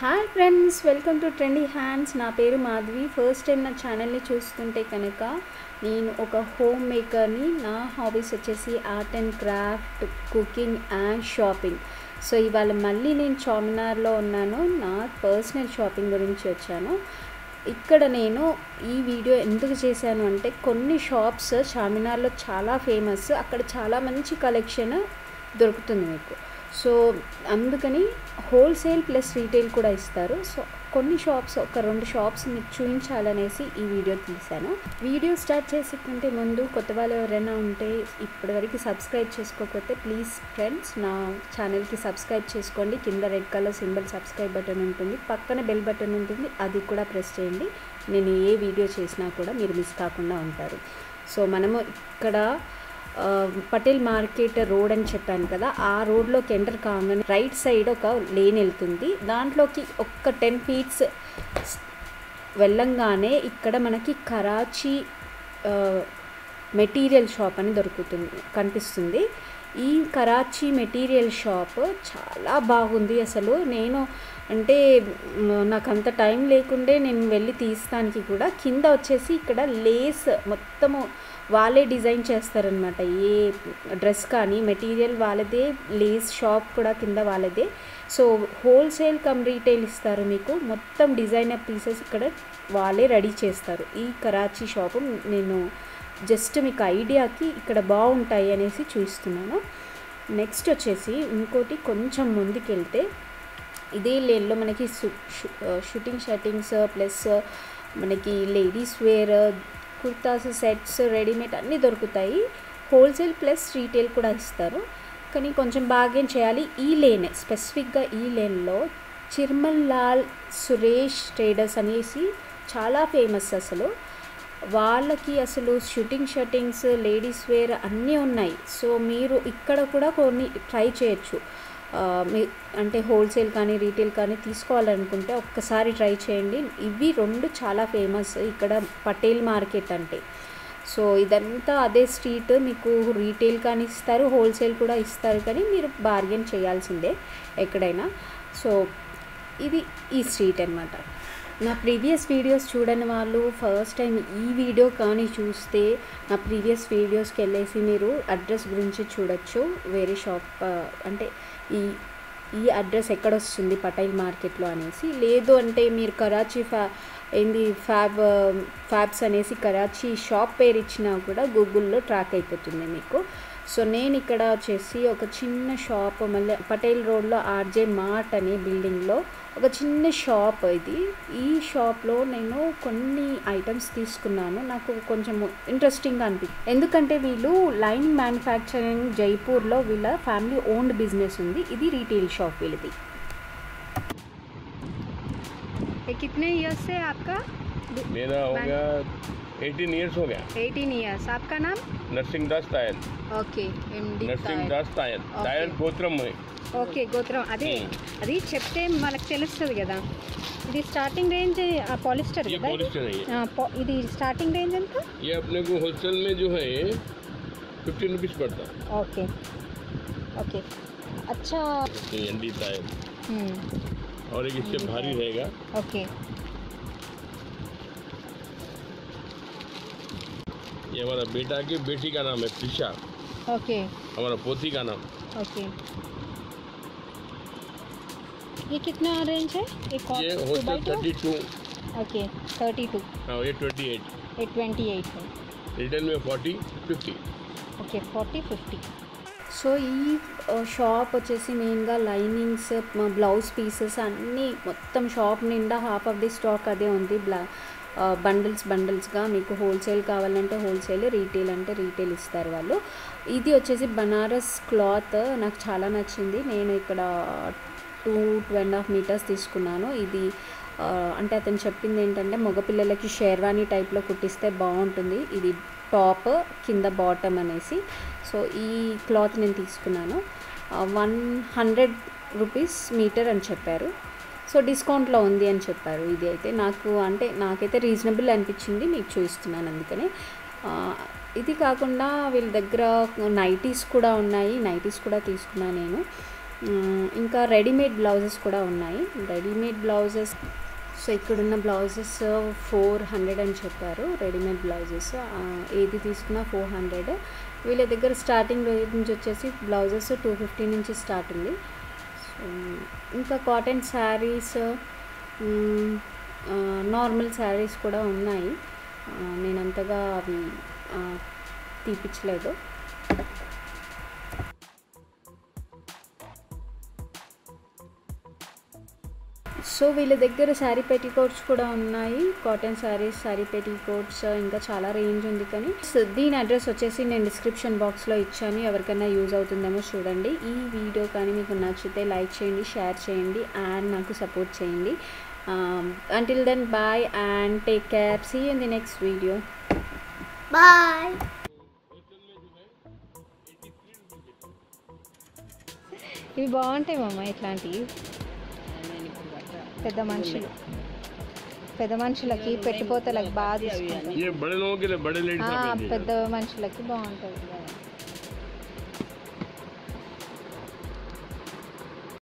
Hi friends, welcome to trendy hands. నా పేరు Madhavi. First time నా ఛానల్ని చూస్తుంటే కనుక నేను ఒక హోమ్ మేకర్ని. నా హాబీస్ వచ్చేసి art and craft, cooking and shopping. So ఇవాళ మళ్ళీ నేను చార్మినార్లో ఉన్నాను. నా పర్సనల్ షాపింగ్ గురించి వచ్చాను. ఇక్కడ నేను ఈ వీడియో ఎందుకు చేశాను అంటే, కొన్ని షాప్స్ చార్మినార్లో చాలా ఫేమస్, అక్కడ చాలా మంచి కలెక్షన్ దొరుకుతుంది మీకు. సో అందుకని హోల్సేల్ ప్లస్ రీటైల్ కూడా ఇస్తారు. సో కొన్ని షాప్స్, ఒక 2 షాప్స్ మీకు చూపించాలనేసి ఈ వీడియో తీశాను. వీడియో స్టార్ట్ చేసే కంటే ముందు కొత్త వాళ్ళు ఎవరైనా ఉంటే ఇప్పటివరకు సబ్స్క్రైబ్ చేసుకోకపోతే ప్లీజ్ ఫ్రెండ్స్ నా ఛానల్కి సబ్స్క్రైబ్ చేసుకోండి. కింద red colour symbol subscribe button ఉంటుంది, పక్కన బెల్ బటన్ ఉంటుంది, అది కూడా ప్రెస్ చేయండి. నేను ఏ వీడియో చేసినా కూడా మీరు మిస్ కాకుండా ఉంటారు. సో మనము ఇక్కడ పటేల్ మార్కెట్ రోడ్ అని చెప్పాను కదా, ఆ రోడ్లోకి ఎంటర్ కాగానే రైట్ సైడ్ ఒక లేన్ వెళ్తుంది. దాంట్లోకి ఒక 10 feet వెళ్ళంగానే ఇక్కడ మనకి కరాచీ మెటీరియల్ షాప్ అని కనిపిస్తుంది. ఈ కరాచీ మెటీరియల్ షాప్ చాలా బాగుంది. అసలు నేను అంటే నాకు అంత టైం లేకుండే నేను వెళ్ళి తీస్తానికి కూడా. కింద వచ్చేసి ఇక్కడ లేస్ మొత్తము వాళ్ళే డిజైన్ చేస్తారనమాట. ఏ డ్రెస్ కానీ మెటీరియల్ వాళ్ళదే, లేస్ షాప్ కూడా కింద వాళ్ళదే. సో హోల్సేల్ కమ్ రీటైల్ ఇస్తారు మీకు. మొత్తం డిజైనర్ పీసెస్ ఇక్కడ వాళ్ళే రెడీ చేస్తారు. ఈ కరాచీ షాపు నేను జస్ట్ మీకు ఐడియాకి ఇక్కడ బాగుంటాయి అనేసి చూస్తున్నాను. నెక్స్ట్ వచ్చేసి ఇంకోటి కొంచెం ముందుకెళ్తే ఇదే లేన్లో మనకి షూటింగ్స్ ప్లస్ మనకి ladies wear, kurtas, sets, readymade అన్నీ దొరుకుతాయి. హోల్సేల్ ప్లస్ రీటైల్ కూడా ఇస్తారు, కానీ కొంచెం బార్గెన్ చేయాలి. ఈ లేన్ స్పెసిఫిక్గా ఈ లేన్లో చిర్మల్ లాల్ సురేష్ ట్రేడర్స్ అనేసి చాలా ఫేమస్. అసలు వాళ్ళకి అసలు షూటింగ్స్, లేడీస్ వేర్ అన్నీ ఉన్నాయి. సో మీరు ఇక్కడ కూడా కొన్ని ట్రై చేయొచ్చు. అంటే హోల్సేల్ కానీ రీటైల్ కానీ తీసుకోవాలనుకుంటే ఒక్కసారి ట్రై చేయండి. ఇవి 2 చాలా ఫేమస్ ఇక్కడ పటేల్ మార్కెట్ అంటే. సో ఇదంతా అదే స్ట్రీట్. మీకు రీటైల్ కానీ ఇస్తారు, హోల్సేల్ కూడా ఇస్తారు, కానీ మీరు బార్గెన్ చేయాల్సిందే ఎక్కడైనా. సో ఇది ఈ స్ట్రీట్ అన్నమాట. నా ప్రీవియస్ వీడియోస్ చూడని వాళ్ళు ఫస్ట్ టైం ఈ వీడియో కానీ చూస్తే నా ప్రీవియస్ వీడియోస్కి వెళ్ళేసి మీరు అడ్రస్ గురించి చూడొచ్చు. వేరే షాప్ అంటే ఈ అడ్రస్ ఎక్కడ వస్తుంది పటేల్ మార్కెట్లో అనేసి. లేదు అంటే మీరు కరాచీ ఫ్యాబ్స్ అనేసి కరాచీ షాప్ పేరు ఇచ్చినా కూడా గూగుల్లో ట్రాక్ అయిపోతుంది మీకు. సో నేను ఇక్కడ వచ్చేసి ఒక చిన్న షాప్, మళ్ళీ పటేల్ రోడ్లో ఆర్జే మార్ట్ అనే బిల్డింగ్లో ఒక చిన్న షాప్ ఇది. ఈ షాప్లో నేను కొన్ని ఐటమ్స్ తీసుకున్నాను. నాకు కొంచెం ఇంట్రెస్టింగ్గా అనిపించింది, ఎందుకంటే వీళ్ళు లైనింగ్ మ్యానుఫ్యాక్చరింగ్ జైపూర్లో వీళ్ళ ఫ్యామిలీ ఓన్డ్ బిజినెస్ ఉంది. ఇది రీటైల్ షాప్ వీళ్ళది. कितने ईयर्स से आपका? मेरा हो गया 18 years हो गया. 18 ईयर्स. आपका नाम? नरसिंह दास तायल. ఓకే, ఎండి नरसिंह दास तायल. तायल गोत्रम है. ఓకే, గోత్రం. అది చెప్తే మనకు తెలుస్తుంది కదా. ఇది స్టార్టింగ్ రేంజ్ పాలిస్టర్ ये కదా. पॉलिस्टर है ये. ఇది స్టార్టింగ్ రేంజ్ ఎంత? ये अपने को होलसेल में जो है 15 रुपीज़ पड़ता है. ఓకే ఓకే, अच्छा. ये एंडी तायल और एक इससे भारी रहेगा. ఓకే ये हमारा बेटा की बेटी का नाम है प्रिशा. ఓకే हमारा पोती का नाम. ओके. ये कितना रेंज है? ये होलसेल 32. ओके 32. हाँ, ये 28. ये 28 है. रिटेल में 40, 50. ఓకే 40-50. సో ఈ షాప్ వచ్చేసి మెయిన్గా లైనింగ్స్, బ్లౌజ్ పీసెస్ అన్నీ మొత్తం షాప్ నిండా హాఫ్ ఆఫ్ ది స్టాక్ అదే ఉంది. బండిల్స్గా మీకు హోల్సేల్ కావాలంటే హోల్సేల్, రీటైల్ అంటే రీటైల్ ఇస్తారు వాళ్ళు. ఇది వచ్చేసి బనారస్ క్లాత్ నాకు చాలా నచ్చింది. నేను ఇక్కడ 2.5 meters తీసుకున్నాను. ఇది అంటే అతను చెప్పింది ఏంటంటే మగపిల్లలకి షేర్వానీ టైప్లో కుట్టిస్తే బాగుంటుంది. ఇది టాప్ కింద బాటమ్ అనేసి. సో ఈ క్లాత్ నేను తీసుకున్నాను. 100 rupees మీటర్ అని చెప్పారు. సో డిస్కౌంట్లో ఉంది అని చెప్పారు. ఇది అయితే నాకైతే రీజనబుల్ అనిపించింది, మీకు చూపిస్తున్నాను అందుకనే. ఇది కాకుండా వీళ్ళ దగ్గర నైటీస్ కూడా ఉన్నాయి. నైటీస్ కూడా తీసుకున్నాను నేను. ఇంకా రెడీమేడ్ బ్లౌజెస్ కూడా ఉన్నాయి. రెడీమేడ్ బ్లౌజెస్, సో ఇక్కడున్న బ్లౌజెస్ 400 అని చెప్పారు. రెడీమేడ్ బ్లౌజెస్ ఏది తీసుకున్నా 400. వీళ్ళ దగ్గర స్టార్టింగ్ రేట్ నుంచి వచ్చేసి బ్లౌజెస్ 250 నుంచి స్టార్ట్ ఉంది. సో ఇంకా కాటన్ శారీస్, నార్మల్ శారీస్ కూడా ఉన్నాయి. నేను అంతగా అవి తీపిచ్చలేదు. సో వీళ్ళ దగ్గర శారీ పెట్టికోట్స్ కూడా ఉన్నాయి. కాటన్ శారీస్, శారీ పెట్టికోట్స్, ఇంకా చాలా రేంజ్ ఉంది. కానీ దీని అడ్రస్ వచ్చేసి నేను డిస్క్రిప్షన్ బాక్స్లో ఇచ్చాను. ఎవరికైనా యూజ్ అవుతుందేమో చూడండి. ఈ వీడియో కానీ మీకు నచ్చితే లైక్ చేయండి, షేర్ చేయండి అండ్ నాకు సపోర్ట్ చేయండి. Until then bye and take care. See you in the next video. Bye. ఇవి బాగుంటాయి మామ, ఇట్లాంటివి పెద్ద మనుషులకి పెట్టిపోతలకు బాగా తీసుకుంటాయి. ये बड़े लोगों के लिए, बड़े लेडीज పెద్ద మనుషులకి బాగుంటుంది.